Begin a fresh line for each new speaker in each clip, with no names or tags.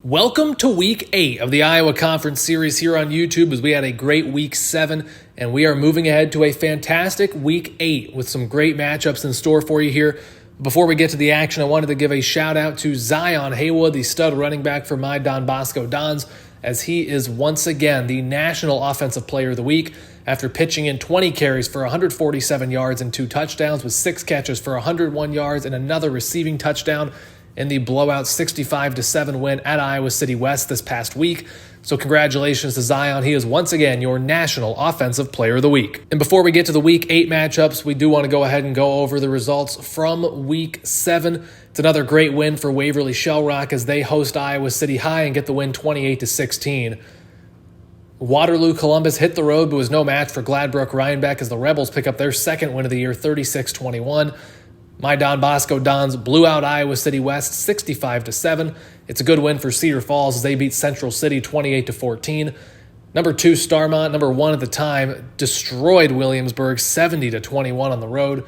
Welcome to Week 8 of the Iowa Conference Series here on YouTube, as we had a great Week 7, and we are moving ahead to a fantastic Week 8 with some great matchups in store for you here. Before we get to the action, I wanted to give a shout-out to Zion Haywood, the stud running back for my Don Bosco Dons, as he is once again the National Offensive Player of the Week after pitching in 20 carries for 147 yards and 2 touchdowns with 6 catches for 101 yards and another receiving touchdown in the blowout 65-7 win at Iowa City West this past week. So congratulations to Zion. He is once again your National Offensive Player of the Week. And before we get to the Week 8 matchups, we do want to go ahead and go over the results from Week 7. It's another great win for Waverly-Shell Rock as they host Iowa City High and get the win 28-16. Waterloo Columbus hit the road but was no match for Gladbrook Rhinebeck as the Rebels pick up their second win of the year 36-21. My Don Bosco Dons blew out Iowa City West 65-7. It's a good win for Cedar Falls as they beat Central City 28-14. Number 2 Starmont, number 1 at the time, destroyed Williamsburg 70-21 on the road.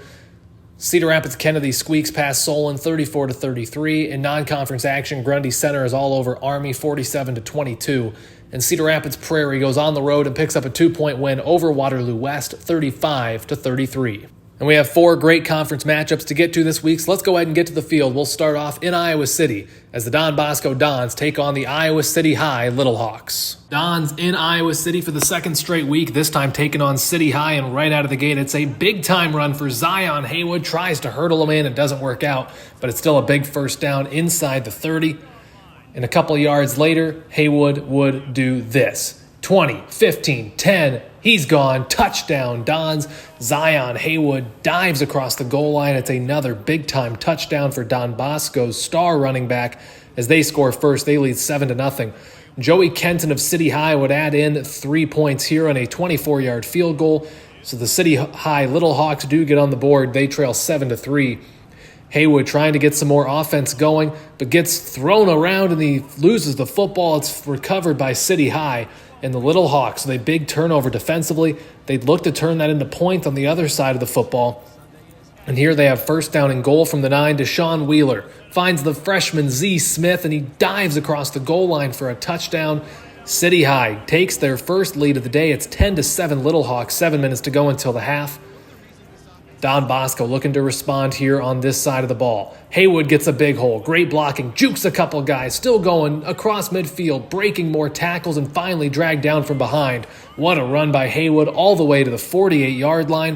Cedar Rapids Kennedy squeaks past Solon 34-33. In non-conference action, Grundy Center is all over Army 47-22. And Cedar Rapids Prairie goes on the road and picks up a 2-point win over Waterloo West 35-33. And we have 4 great conference matchups to get to this week, so let's go ahead and get to the field. We'll start off in Iowa City as the Don Bosco Dons take on the Iowa City High Little Hawks. Dons in Iowa City for the second straight week, this time taking on City High, and right out of the gate, it's a big-time run for Zion Haywood. Tries to hurdle him in, it doesn't work out, but it's still a big first down inside the 30. And a couple of yards later, Haywood would do this. 20, 15, 10, he's gone. Touchdown, Dons. Zion Haywood dives across the goal line. It's another big-time touchdown for Don Bosco's star running back. As they score first, they lead 7-0. Joey Kenton of City High would add in 3 points here on a 24-yard field goal. So the City High Little Hawks do get on the board. They trail 7-3. Haywood trying to get some more offense going, but gets thrown around and he loses the football. It's recovered by City High. And the Little Hawks, with a big turnover defensively, they'd look to turn that into points on the other side of the football. And here they have first down and goal from the 9. Deshaun Wheeler finds the freshman Z. Smith, and he dives across the goal line for a touchdown. City High takes their first lead of the day. It's 10-7 Little Hawks, 7 minutes to go until the half. Don Bosco looking to respond here on this side of the ball. Haywood gets a big hole. Great blocking. Jukes a couple guys. Still going across midfield. Breaking more tackles and finally dragged down from behind. What a run by Haywood all the way to the 48-yard line.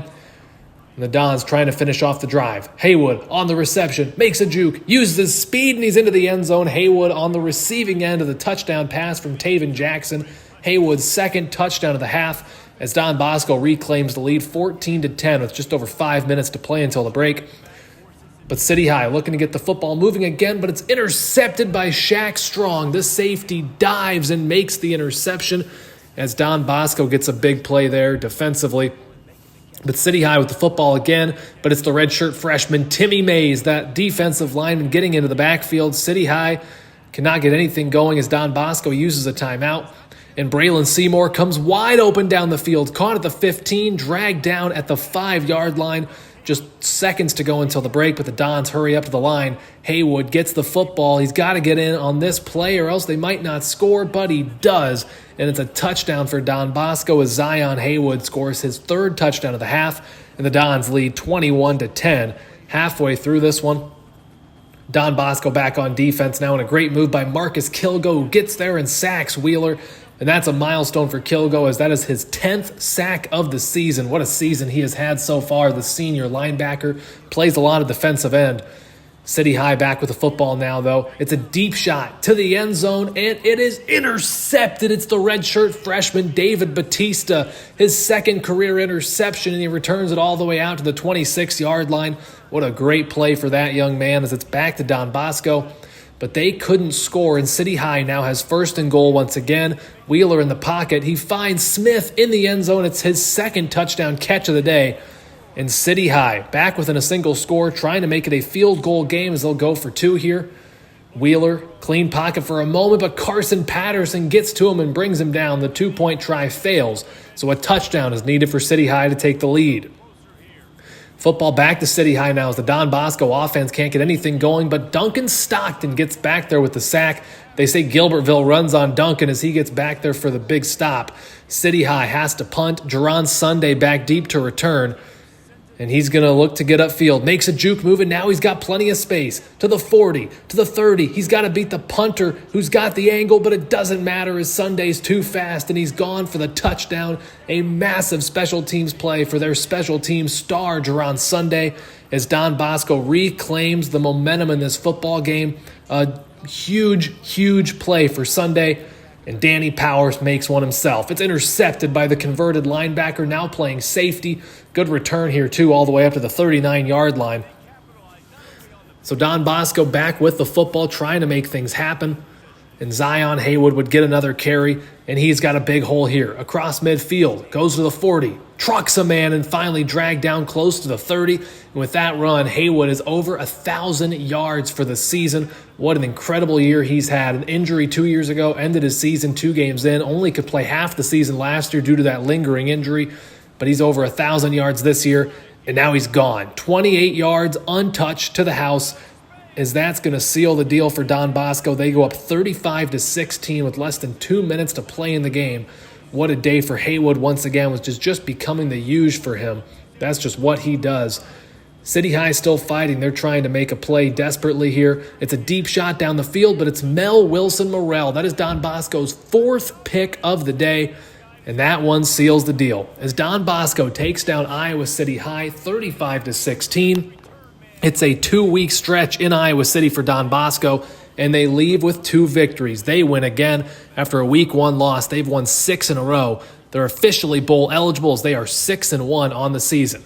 And the Dons trying to finish off the drive. Haywood on the reception. Makes a juke. Uses his speed and he's into the end zone. Haywood on the receiving end of the touchdown pass from Taven Jackson. Haywood's second touchdown of the half, as Don Bosco reclaims the lead 14-10 with just over 5 minutes to play until the break. But City High looking to get the football moving again, but it's intercepted by Shaq Strong. The safety dives and makes the interception as Don Bosco gets a big play there defensively. But City High with the football again, but it's the redshirt freshman Timmy Mays, that defensive lineman, getting into the backfield. City High cannot get anything going as Don Bosco uses a timeout. And Braylon Seymour comes wide open down the field, caught at the 15, dragged down at the 5-yard line. Just seconds to go until the break, but the Dons hurry up to the line. Haywood gets the football. He's got to get in on this play or else they might not score, but he does. And it's a touchdown for Don Bosco as Zion Haywood scores his 3rd touchdown of the half, and the Dons lead 21-10. Halfway through this one, Don Bosco back on defense now, and a great move by Marcus Kilgo, who gets there and sacks Wheeler. And that's a milestone for Kilgo, as that is his 10th sack of the season. What a season he has had so far. The senior linebacker plays a lot of defensive end. City High back with the football now, though. It's a deep shot to the end zone, and it is intercepted. It's the redshirt freshman David Batista, his 2nd career interception, and he returns it all the way out to the 26-yard line. What a great play for that young man, as it's back to Don Bosco. But they couldn't score, and City High now has first and goal once again. Wheeler in the pocket. He finds Smith in the end zone. It's his 2nd touchdown catch of the day. And City High back within a single score, trying to make it a field goal game as they'll go for 2 here. Wheeler, clean pocket for a moment, but Carson Patterson gets to him and brings him down. The 2-point try fails, so a touchdown is needed for City High to take the lead. Football back to City High now as the Don Bosco offense can't get anything going, but Duncan Stockton gets back there with the sack. They say Gilbertville runs on Duncan as he gets back there for the big stop. City High has to punt. Jerron Sunday back deep to return. And he's going to look to get upfield. Makes a juke move, and now he's got plenty of space. To the 40, to the 30. He's got to beat the punter who's got the angle, but it doesn't matter as Sunday's too fast, and he's gone for the touchdown. A massive special teams play for their special teams star, Jerron Sunday, as Don Bosco reclaims the momentum in this football game. A huge, huge play for Sunday. And Danny Powers makes one himself. It's intercepted by the converted linebacker, now playing safety. Good return here, too, all the way up to the 39-yard line. So Don Bosco back with the football, trying to make things happen. And Zion Haywood would get another carry, and he's got a big hole here. Across midfield, goes to the 40, trucks a man, and finally dragged down close to the 30. And with that run, Haywood is over 1,000 yards for the season. What an incredible year he's had. An injury 2 years ago, ended his season 2 games in, only could play half the season last year due to that lingering injury. But he's over 1,000 yards this year, and now he's gone. 28 yards untouched to the house, as that's going to seal the deal for Don Bosco. They go up 35-16 with less than 2 minutes to play in the game. What a day for Haywood once again, which is just becoming the huge for him. That's just what he does. City High still fighting. They're trying to make a play desperately here. It's a deep shot down the field, but it's Mel Wilson Morrell. That is Don Bosco's 4th pick of the day, and that one seals the deal. As Don Bosco takes down Iowa City High 35-16, it's a 2-week stretch in Iowa City for Don Bosco, and they leave with 2 victories. They win again after a week 1 loss. They've won 6 in a row. They're officially bowl eligible as they are 6-1 on the season.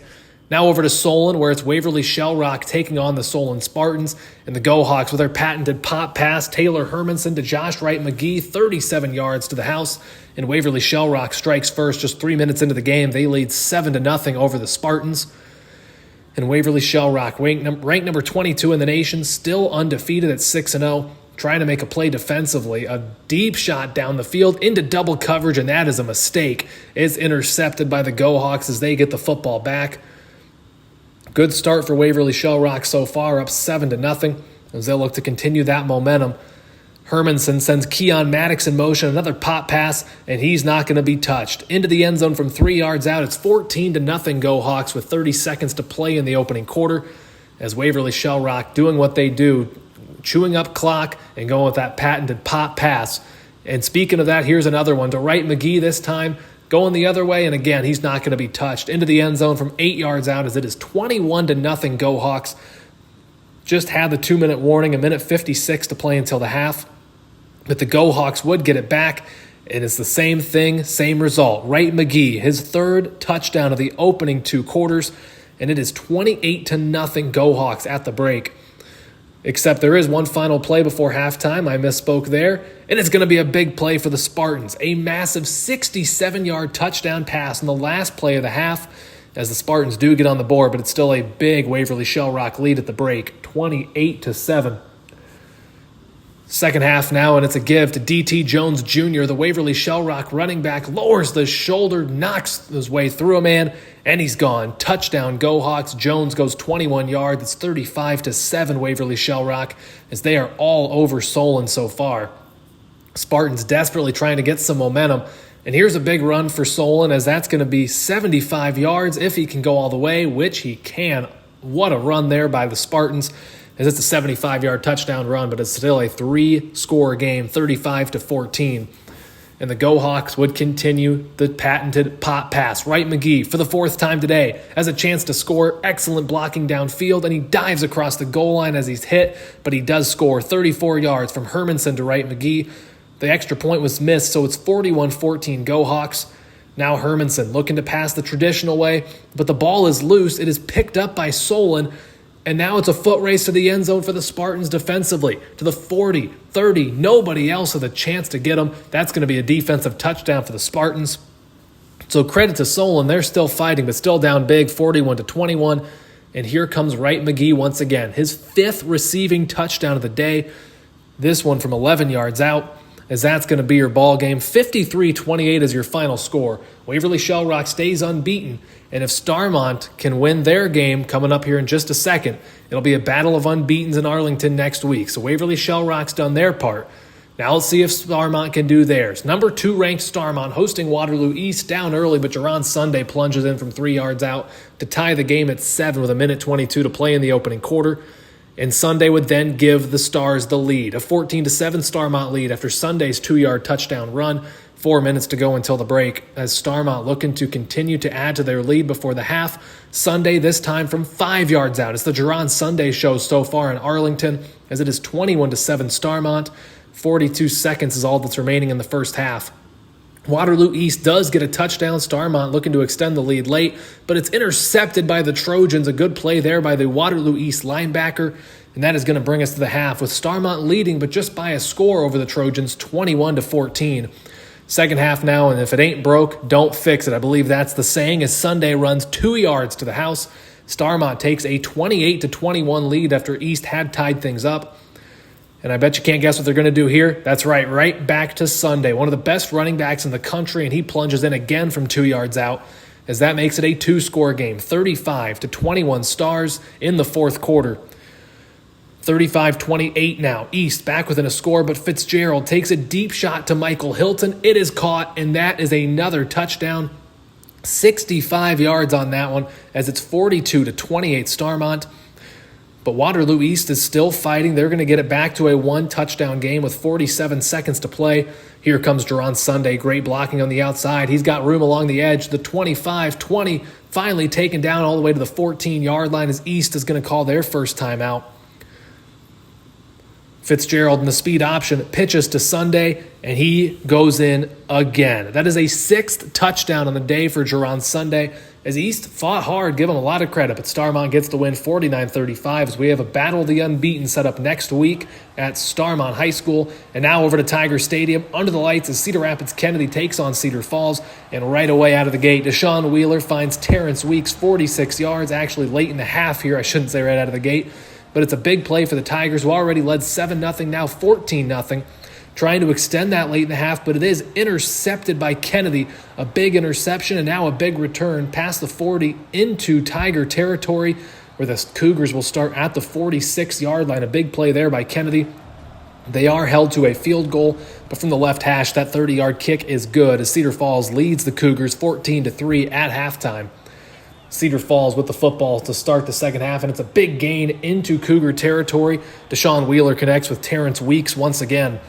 Now over to Solon, where it's Waverly-Shell Rock taking on the Solon Spartans, and the Go-Hawks with their patented pop pass, Taylor Hermanson to Josh Wright McGee, 37 yards to the house, and Waverly-Shell Rock strikes first just 3 minutes into the game. They lead 7-0 over the Spartans. And Waverly-Shell Rock, ranked number 22 in the nation, still undefeated at 6-0, trying to make a play defensively. A deep shot down the field into double coverage, and that is a mistake. It's intercepted by the Go-Hawks as they get the football back. Good start for Waverly-Shell Rock so far, up 7-0, as they'll look to continue that momentum. Hermanson sends Keon Maddox in motion, another pop pass, and he's not going to be touched. Into the end zone from 3 yards out, it's 14-0 Go-Hawks with 30 seconds to play in the opening quarter, as Waverly-Shell Rock doing what they do, chewing up clock and going with that patented pop pass. And speaking of that, here's another one to Wright McGee this time, going the other way, and again, he's not going to be touched. Into the end zone from 8 yards out as it is 21-0 Go-Hawks. Just had the 2-minute warning, a minute 56 to play until the half. But the Go-Hawks would get it back, and it's the same thing, same result. Wright McGee, his 3rd touchdown of the opening 2 quarters, and it is 28-0 Go-Hawks at the break. Except there is one final play before halftime. I misspoke there. And it's going to be a big play for the Spartans. A massive 67-yard touchdown pass in the last play of the half as the Spartans do get on the board, but it's still a big Waverly-Shell Rock lead at the break, 28-7. Second half now, and it's a give to D.T. Jones Jr., the Waverly-Shell Rock running back, lowers the shoulder, knocks his way through a man, and he's gone. Touchdown, Go-Hawks. Jones goes 21 yards. It's 35-7 Waverly-Shell Rock, as they are all over Solon so far. Spartans desperately trying to get some momentum, and here's a big run for Solon, as that's going to be 75 yards if he can go all the way, which he can. What a run there by the Spartans, as it's a 75-yard touchdown run, but it's still a 3-score game, 35-14. And the Go-Hawks would continue the patented pop pass. Wright McGee, for the 4th time today, has a chance to score. Excellent blocking downfield, and he dives across the goal line as he's hit, but he does score 34 yards from Hermanson to Wright McGee. The extra point was missed, so it's 41-14 Go-Hawks. Now Hermanson looking to pass the traditional way, but the ball is loose. It is picked up by Solon, and now it's a foot race to the end zone for the Spartans defensively. To the 40, 30, nobody else with a chance to get him. That's going to be a defensive touchdown for the Spartans. So credit to Solon. They're still fighting, but still down big, 41-21. And here comes Wright McGee once again. His 5th receiving touchdown of the day. This one from 11 yards out. as that's going to be your ball game. 53-28 is your final score. Waverly-Shell Rock stays unbeaten, and if Starmont can win their game coming up here in just a second, it'll be a battle of unbeatens in Arlington next week. So Waverly-Shell Rock's done their part. Now let's see if Starmont can do theirs. Number 2 ranked Starmont hosting Waterloo East, down early, but Jaron Sunday plunges in from 3 yards out to tie the game at 7 with 1:22 to play in the opening quarter. And Sunday would then give the Stars the lead, a 14-7 Starmont lead after Sunday's 2-yard touchdown run. 4 minutes to go until the break, as Starmont looking to continue to add to their lead before the half. Sunday this time from 5 yards out. It's the Jaron Sunday show so far in Arlington, as it is 21-7 Starmont. 42 seconds is all that's remaining in the first half. Waterloo East does get a touchdown. Starmont looking to extend the lead late, but it's intercepted by the Trojans. A good play there by the Waterloo East linebacker, and that is going to bring us to the half, with Starmont leading, but just by a score over the Trojans, 21-14. Second half now, and if it ain't broke, don't fix it. I believe that's the saying, as Sunday runs 2 yards to the house. Starmont takes a 28-21 lead after East had tied things up. And I bet you can't guess what they're going to do here. That's right back to Sunday. One of the best running backs in the country, and he plunges in again from 2 yards out, as that makes it a 2-score game. 35-21 Stars in the fourth quarter. 35-28 now. East back within a score, but Fitzgerald takes a deep shot to Michael Hilton. It is caught, and that is another touchdown. 65 yards on that one, as it's 42-28 Starmont. But Waterloo East is still fighting. They're going to get it back to a 1-touchdown game with 47 seconds to play. Here comes Jaron Sunday. Great blocking on the outside. He's got room along the edge. The 25-20 finally taken down all the way to the 14-yard line, as East is going to call their first timeout. Fitzgerald in the speed option pitches to Sunday, and he goes in again. That is a 6th touchdown on the day for Jaron Sunday, as East fought hard, give him a lot of credit, but Starmont gets the win 49-35, as we have a Battle of the Unbeaten set up next week at Starmont High School. And now over to Tiger Stadium, under the lights, as Cedar Rapids Kennedy takes on Cedar Falls. And right away out of the gate, Deshaun Wheeler finds Terrence Weeks 46 yards, actually late in the half here, I shouldn't say right out of the gate. But it's a big play for the Tigers, who already led 7-0, now 14-0. Trying to extend that late in the half, but it is intercepted by Kennedy. A big interception, and now a big return past the 40 into Tiger territory, where the Cougars will start at the 46-yard line. A big play there by Kennedy. They are held to a field goal, but from the left hash, that 30-yard kick is good, as Cedar Falls leads the Cougars 14-3 at halftime. Cedar Falls with the football to start the second half, and it's a big gain into Cougar territory. Deshaun Wheeler connects with Terrence Weeks once again.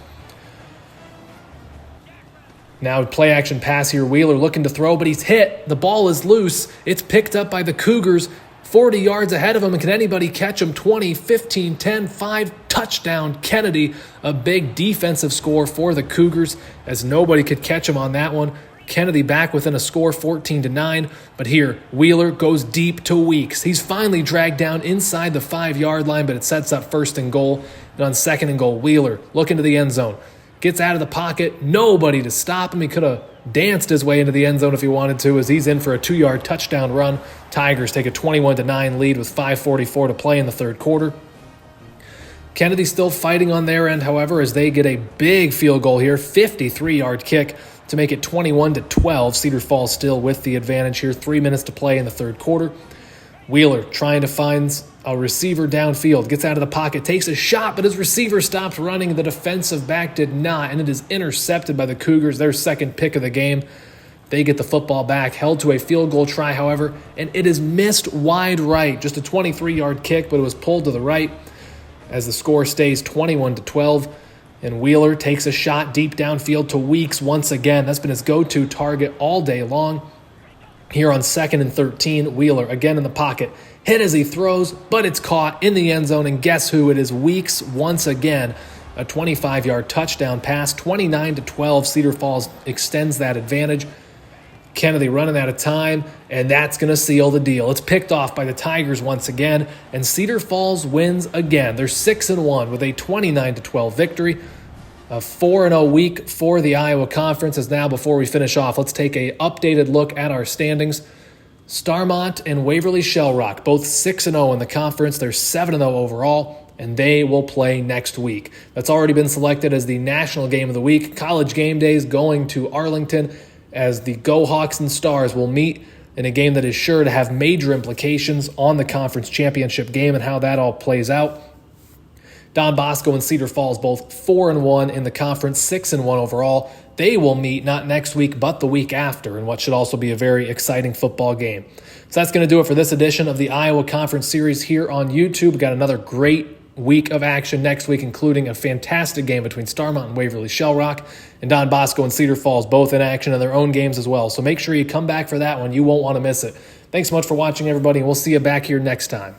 Now play action pass here. Wheeler looking to throw, but he's hit. The ball is loose. It's picked up by the Cougars 40 yards ahead of him. And can anybody catch him? 20, 15, 10, 5, touchdown Kennedy. A big defensive score for the Cougars, as nobody could catch him on that one. Kennedy back within a score, 14-9. But here, Wheeler goes deep to Weeks. He's finally dragged down inside the 5-yard line, but it sets up 1st and goal. And on 2nd and goal, Wheeler looking to the end zone. Gets out of the pocket, nobody to stop him. He could have danced his way into the end zone if he wanted to, as he's in for a 2-yard touchdown run. Tigers take a 21-9 lead with 5:44 to play in the third quarter. Kennedy still fighting on their end, however, as they get a big field goal here, 53-yard kick to make it 21-12. Cedar Falls still with the advantage here. 3 minutes to play in the third quarter. Wheeler trying to find a receiver downfield, gets out of the pocket, takes a shot, but his receiver stops running. The defensive back did not, and it is intercepted by the Cougars, their second pick of the game. They get the football back, held to a field goal try, however, and it is missed wide right. Just a 23-yard kick, but it was pulled to the right, as the score stays 21-12. And Wheeler takes a shot deep downfield to Weeks once again. That's been his go-to target all day long. Here on 2nd and 13, Wheeler again in the pocket. Hit as he throws, but it's caught in the end zone. And guess who? It is Weeks once again. A 25-yard touchdown pass, 29-12. Cedar Falls extends that advantage. Kennedy running out of time, and that's going to seal the deal. It's picked off by the Tigers once again, and Cedar Falls wins again. They're 6-1 with a 29-12 victory. A 4-0 week for the Iowa Conference. As now, before we finish off, let's take an updated look at our standings. Starmont and Waverly-Shell Rock, both 6-0 in the conference. They're 7-0 overall. and they will play next week. That's already been selected as the national game of the week. College game days going to Arlington as the Go Hawks and Stars will meet in a game that is sure to have major implications on the conference championship game and how that all plays out. Don Bosco and Cedar Falls both 4-1 in the conference, 6-1 overall. They will meet not next week, but the week after, in what should also be a very exciting football game. So that's going to do it for this edition of the Iowa Conference Series here on YouTube. We've got another great week of action next week, including a fantastic game between Starmont and Waverly-Shell Rock, and Don Bosco and Cedar Falls both in action in their own games as well. So make sure you come back for that one. You won't want to miss it. Thanks so much for watching, everybody, and we'll see you back here next time.